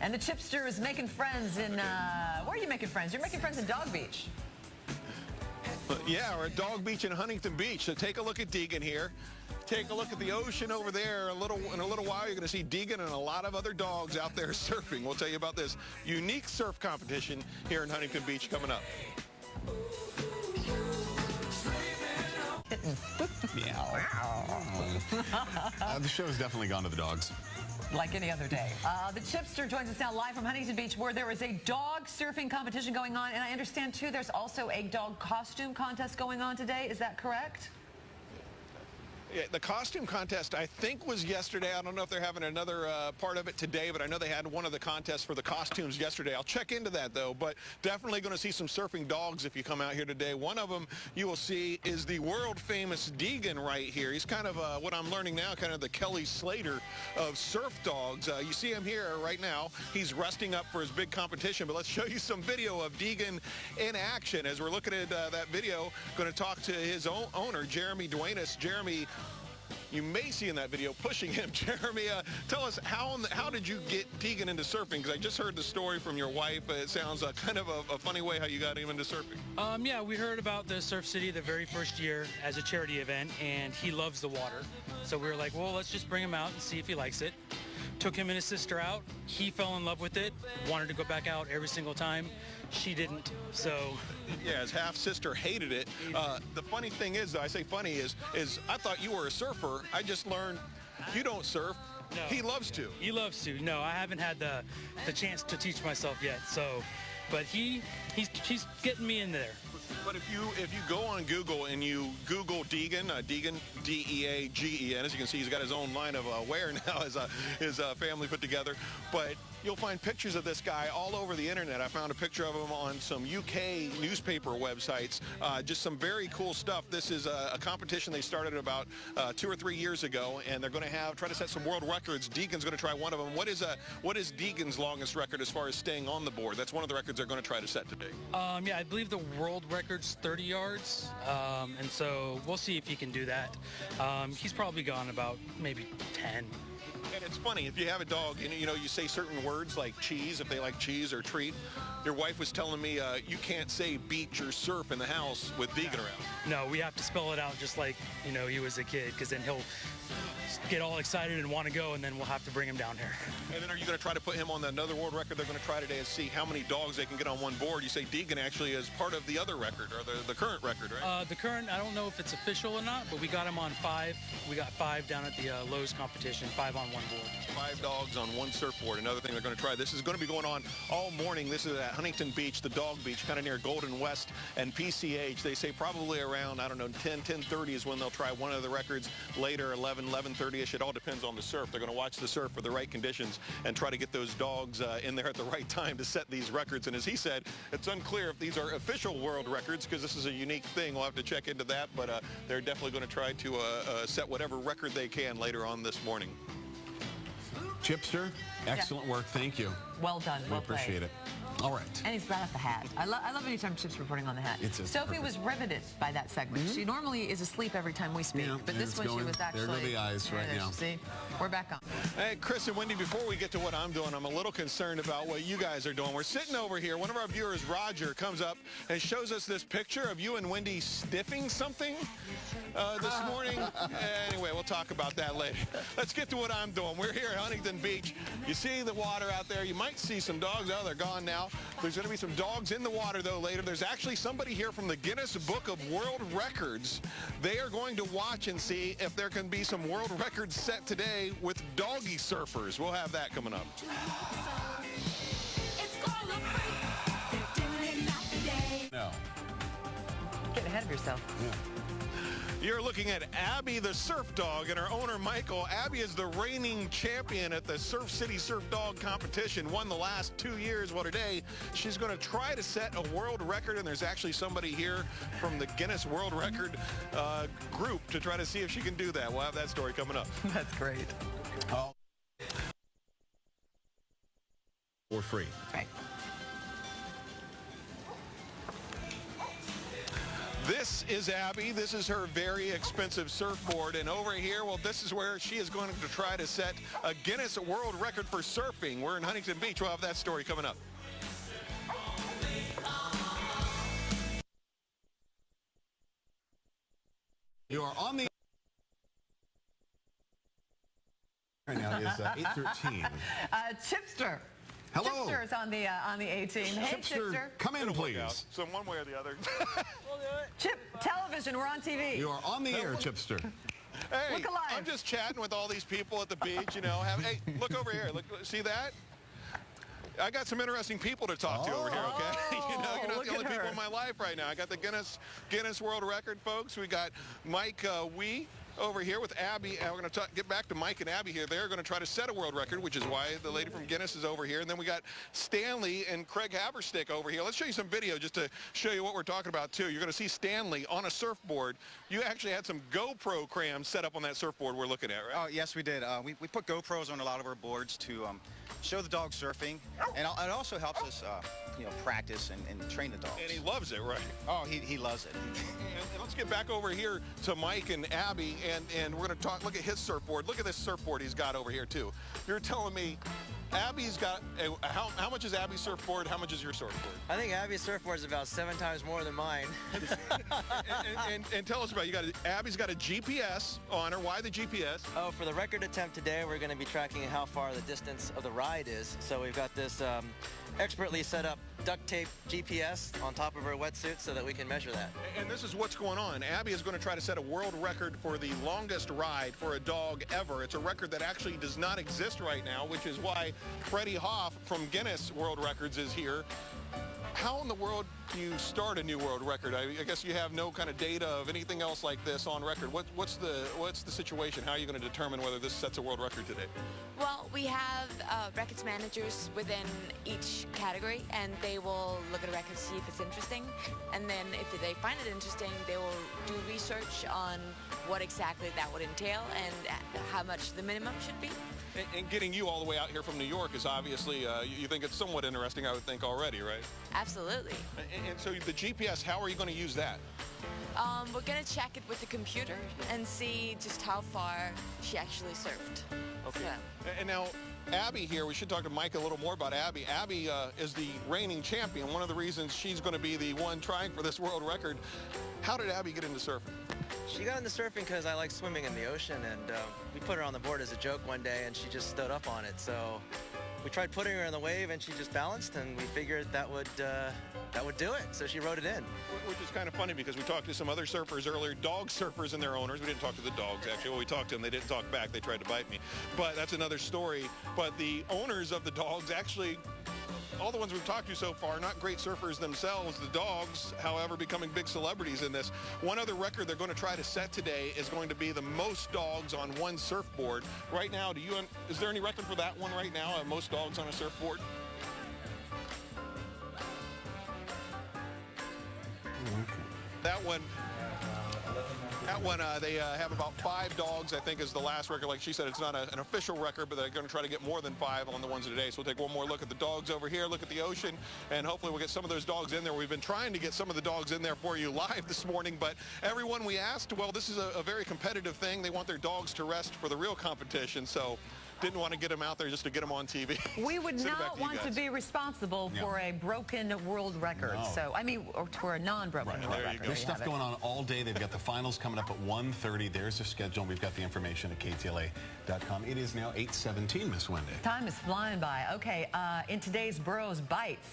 And the chipster is making friends in, where are you making friends? You're making friends in Dog Beach. Yeah, we're at Dog Beach in Huntington Beach. So take a look at Deegan here. Take a look at the ocean over there. In a little while, you're going to see Deegan and a lot of other dogs out there surfing. We'll tell you about this unique surf competition here in Huntington Beach coming up. The show has definitely gone to the dogs. Like any other day. The chipster joins us now live from Huntington Beach, where there is a dog surfing competition going on. And I understand, too, there's also a dog costume contest going on today. Is that correct? Yeah, the costume contest, I think, was yesterday. I don't know if they're having another part of it today, but I know they had one of the contests for the costumes yesterday. I'll check into that, though, but definitely going to see some surfing dogs if you come out here today. One of them you will see is the world-famous Deegan right here. He's kind of, what I'm learning now, kind of the Kelly Slater of surf dogs. You see him here right now. He's resting up for his big competition, but let's show you some video of Deegan in action. As we're looking at that video, going to talk to his owner, Jeremy Duenas. Jeremy, you may see in that video pushing him. Jeremy, tell us, how did you get Deegan into surfing? Because I just heard the story from your wife. It sounds kind of a funny way how you got him into surfing. Yeah, we heard about the SurfCity the very first year as a charity event, and he loves the water. So we were like, well, let's just bring him out and see if he likes it. Took him and his sister out. He fell in love with it, wanted to go back out every single time. She didn't, so. Yeah, his half-sister hated it. The funny thing is, though, I say funny, is I thought you were a surfer. I just learned you don't surf. No. He loves to. He loves to. No, I haven't had the chance to teach myself yet, so. But he's getting me in there. But if you go on Google and you Google Deegan, Deegan, D-E-A-G-E-N, as you can see, he's got his own line of wear now as his family put together. But you'll find pictures of this guy all over the internet. I found a picture of him on some UK newspaper websites. Just some very cool stuff. This is a competition they started about 2 or 3 years ago, and they're going to try to set some world records. Deegan's going to try one of them. What is Deegan's longest record as far as staying on the board? That's one of the records they're going to try to set today. Yeah, I believe the world record's 30 yards, and so we'll see if he can do that. He's probably gone about maybe 10. And it's funny, if you have a dog and you say certain words like cheese, if they like cheese, or treat. Your wife was telling me you can't say beach or surf in the house with Deegan around. No, we have to spell it out just like he was a kid, because then he'll get all excited and want to go, and then we'll have to bring him down here. And then are you going to try to put him on another world record they're going to try today and see how many dogs they can get on one board? You say Deegan actually is part of the other record, or the current record, right? The current, I don't know if it's official or not, but we got him on 5. We got 5 down at the Lowe's competition, 5 on one board. 5 dogs on one surfboard. Another thing they're going to try. This is going to be going on all morning. This is at Huntington Beach, the Dog Beach, kind of near Golden West and PCH. They say probably around, I don't know, 10:30 is when they'll try one of the records. Later, 11:30ish. It all depends on the surf. They're going to watch the surf for the right conditions and try to get those dogs in there at the right time to set these records. And as he said, it's unclear if these are official world records, because this is a unique thing. We'll have to check into that, but they're definitely going to try to set whatever record they can later on this morning. Chipster, excellent work. Thank you. Well done. We appreciate it. All right. And he's brought out the hat. I love anytime Chip's reporting on the hat. Sophie was riveted by that segment. She normally is asleep every time we speak, but this one she was actually. There go the eyes right now. See, we're back on. Hey, Chris and Wendy, before we get to what I'm doing, I'm a little concerned about what you guys are doing. We're sitting over here. One of our viewers, Roger, comes up and shows us this picture of you and Wendy stiffing something this morning. Anyway, we'll talk about that later. Let's get to what I'm doing. We're here at Huntington Beach. You see the water out there. You might see some dogs. Oh, they're gone now. There's going to be some dogs in the water, though, later. There's actually somebody here from the Guinness Book of World Records. They are going to watch and see if there can be some world records set today with doggy surfers. We'll have that coming up. No. Getting ahead of yourself. Yeah. You're looking at Abby the Surf Dog and her owner, Michael. Abby is the reigning champion at the SurfCity Surfdog competition. Won the last 2 years. Well, today she's going to try to set a world record, and there's actually somebody here from the Guinness World Record group to try to see if she can do that. We'll have that story coming up. That's great. For free. Right. This This is Abby. This is her very expensive surfboard. And over here, well, this is where she is going to try to set a Guinness World Record for surfing. We're in Huntington Beach. We'll have that story coming up. You are on the... Right now is 8:13. Chipster. Hello. Chipster is on the 18. Hey, Chipster. Come in, please. So one way or the other. We'll do it. Chip Television, we're on TV. You are on the air, Chipster. Hey, Look alive. I'm just chatting with all these people at the beach, you know. Hey, look over here. Look, see that? I got some interesting people to talk to over here, okay? You know, you're not the only people in my life right now. I got the Guinness World Record, folks. We got Mike Wee over here with Abby, and we're going to get back to Mike and Abby here. They're going to try to set a world record, which is why the lady from Guinness is over here. And then we got Stanley and Craig Haverstick over here. Let's show you some video just to show you what we're talking about, too. You're going to see Stanley on a surfboard. You actually had some GoPro crams set up on that surfboard we're looking at, right? Oh, yes, we did. We put GoPros on a lot of our boards to show the dog surfing, and it also helps us, you know, practice and train the dogs. And he loves it, right? Oh, he loves it. And let's get back over here to Mike and Abby, and we're going to talk. Look at his surfboard. Look at this surfboard he's got over here, too. You're telling me Abby's got how much is Abby's surfboard? How much is your surfboard? I think Abby's surfboard is about 7 times more than mine. and tell us about it. Abby's got a GPS on her. Why the GPS? Oh, for the record attempt today, we're going to be tracking how far the distance of the ride is. So we've got this expertly set up duct tape GPS on top of her wetsuit so that we can measure that. And this is what's going on. Abby is going to try to set a world record for the longest ride for a dog ever. It's a record that actually does not exist right now, which is why Freddie Hoff from Guinness World Records is here. How in the world do you start a new world record? I guess you have no kind of data of anything else like this on record. What's the situation? How are you going to determine whether this sets a world record today? Well, we have records managers within each category, and they will look at a record, see if it's interesting, and then if they find it interesting, they will do research on what exactly that would entail and how much the minimum should be. And getting you all the way out here from New York is obviously, you think it's somewhat interesting, I would think, already, right? Absolutely. And so the GPS, how are you going to use that? We're going to check it with the computer and see just how far she actually surfed. Okay. So. And now, Abby here, we should talk to Mike a little more about Abby. Abby is the reigning champion. One of the reasons she's going to be the one trying for this world record. How did Abby get into surfing? She got into surfing because I like swimming in the ocean, and we put her on the board as a joke one day, and she just stood up on it. So we tried putting her in the wave, and she just balanced, and we figured that would do it. So she wrote it in. Which is kind of funny because we talked to some other surfers earlier, dog surfers and their owners. We didn't talk to the dogs, actually. Well, we talked to them. They didn't talk back. They tried to bite me. But that's another story. But the owners of the dogs actually, all the ones we've talked to so far, not great surfers themselves. The dogs, however, becoming big celebrities in this. One other record they're going to try to set today is going to be the most dogs on one surfboard. Right now, is there any record for that one right now, most dogs on a surfboard? That one, they have about 5 dogs, I think, is the last record. Like she said, it's not an official record, but they're going to try to get more than 5 on the ones today. So we'll take one more look at the dogs over here, look at the ocean, and hopefully we'll get some of those dogs in there. We've been trying to get some of the dogs in there for you live this morning, but everyone we asked, well, this is a very competitive thing. They want their dogs to rest for the real competition, so didn't want to get them out there just to get them on TV. We would not want to be responsible for a broken world record. No. So, I mean, or for a non-broken world record. There's stuff going on all day. They've got the finals coming up at 1:30. There's their schedule. We've got the information at KTLA.com. It is now 8:17, Miss Wendy. Time is flying by. Okay, in today's Burrows Bites.